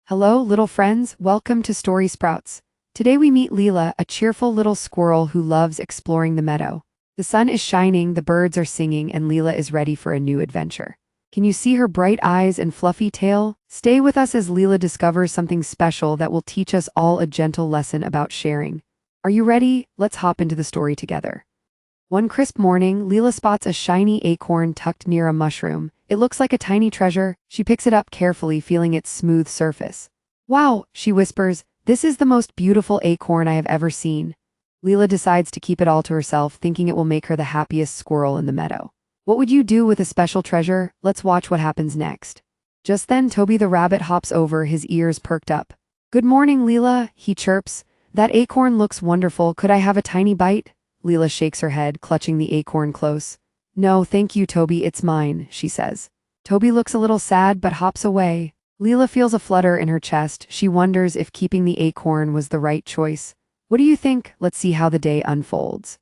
Hello, little friends. Welcome to Story Sprouts. Today we meet Lila, a cheerful little squirrel who loves exploring the meadow. The sun is shining, the birds are singing, and Lila is ready for a new adventure. Can you see her bright eyes and fluffy tail? Stay with us as Lila discovers something special that will teach us all a gentle lesson about sharing. Are you ready? Let's hop into the story together. One crisp morning, Lila spots a shiny acorn tucked near a mushroom. It looks like a tiny treasure. She picks it up carefully, feeling its smooth surface. "Wow," she whispers, "this is the most beautiful acorn I have ever seen." Lila decides to keep it all to herself, thinking it will make her the happiest squirrel in the meadow. What would you do with a special treasure? Let's watch what happens next. Just then, Toby the rabbit hops over, his ears perked up. "Good morning, Lila," he chirps. "That acorn looks wonderful. Could I have a tiny bite?" Lila shakes her head, clutching the acorn close. "No, thank you, Toby, it's mine," she says. Toby looks a little sad but hops away. Lila feels a flutter in her chest. She wonders if keeping the acorn was the right choice. What do you think? Let's see how the day unfolds.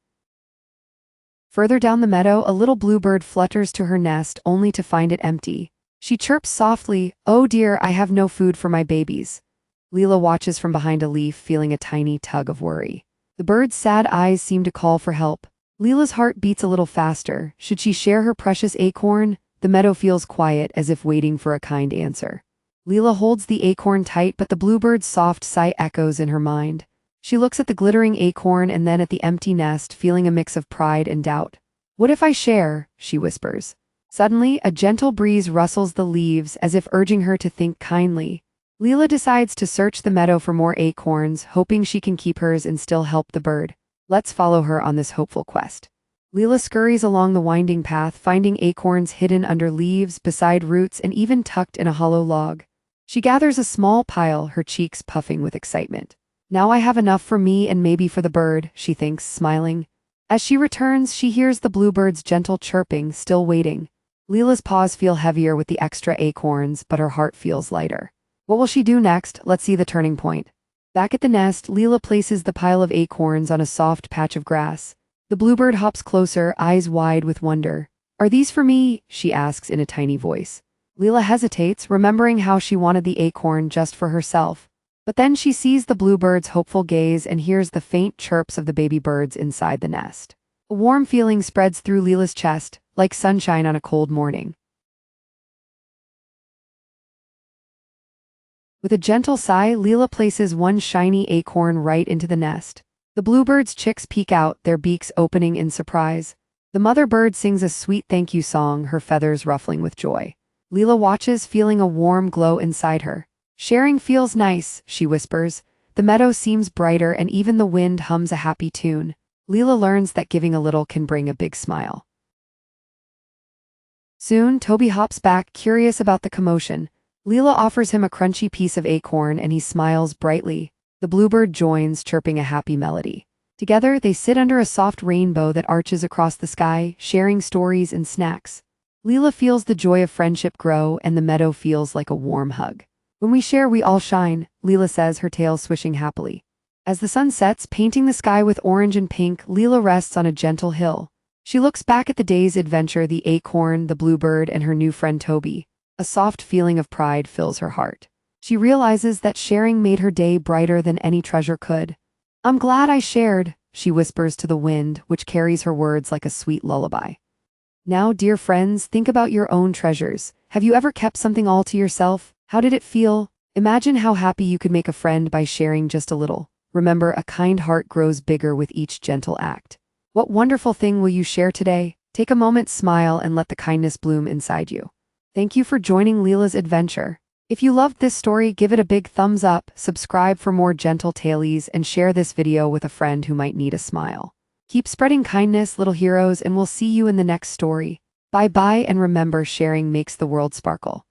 Further down the meadow, a little bluebird flutters to her nest only to find it empty. She chirps softly, "Oh dear, I have no food for my babies." Lila watches from behind a leaf, feeling a tiny tug of worry. The bird's sad eyes seem to call for help. Lila's heart beats a little faster. Should she share her precious acorn? The meadow feels quiet, as if waiting for a kind answer. Lila holds the acorn tight, but the bluebird's soft sigh echoes in her mind. She looks at the glittering acorn and then at the empty nest, feeling a mix of pride and doubt. "What if I share?" she whispers. Suddenly, a gentle breeze rustles the leaves, as if urging her to think kindly. Lila decides to search the meadow for more acorns, hoping she can keep hers and still help the bird. Let's follow her on this hopeful quest. Lila scurries along the winding path, finding acorns hidden under leaves, beside roots, and even tucked in a hollow log. She gathers a small pile, her cheeks puffing with excitement. "Now I have enough for me and maybe for the bird," she thinks, smiling. As she returns, she hears the bluebird's gentle chirping, still waiting. Lila's paws feel heavier with the extra acorns, but her heart feels lighter. What will she do next? Let's see the turning point. Back at the nest, Lila places the pile of acorns on a soft patch of grass. The bluebird hops closer, eyes wide with wonder. "Are these for me?" she asks in a tiny voice. Lila hesitates, remembering how she wanted the acorn just for herself. But then she sees the bluebird's hopeful gaze and hears the faint chirps of the baby birds inside the nest. A warm feeling spreads through Lila's chest, like sunshine on a cold morning. With a gentle sigh, Lila places one shiny acorn right into the nest. The bluebird's chicks peek out, their beaks opening in surprise. The mother bird sings a sweet thank you song, her feathers ruffling with joy. Lila watches, feeling a warm glow inside her. "Sharing feels nice," she whispers. The meadow seems brighter and even the wind hums a happy tune. Lila learns that giving a little can bring a big smile. Soon, Toby hops back, curious about the commotion. Lila offers him a crunchy piece of acorn and he smiles brightly. The bluebird joins, chirping a happy melody. Together, they sit under a soft rainbow that arches across the sky, sharing stories and snacks. Lila feels the joy of friendship grow and the meadow feels like a warm hug. "When we share, we all shine," Lila says, her tail swishing happily. As the sun sets, painting the sky with orange and pink, Lila rests on a gentle hill. She looks back at the day's adventure, the acorn, the bluebird, and her new friend Toby. A soft feeling of pride fills her heart. She realizes that sharing made her day brighter than any treasure could. "I'm glad I shared," she whispers to the wind, which carries her words like a sweet lullaby. Now, dear friends, think about your own treasures. Have you ever kept something all to yourself? How did it feel? Imagine how happy you could make a friend by sharing just a little. Remember, a kind heart grows bigger with each gentle act. What wonderful thing will you share today? Take a moment, smile, and let the kindness bloom inside you. Thank you for joining Lila's adventure. If you loved this story, give it a big thumbs up, subscribe for more gentle tales, and share this video with a friend who might need a smile. Keep spreading kindness, little heroes, and we'll see you in the next story. Bye-bye, and remember, sharing makes the world sparkle.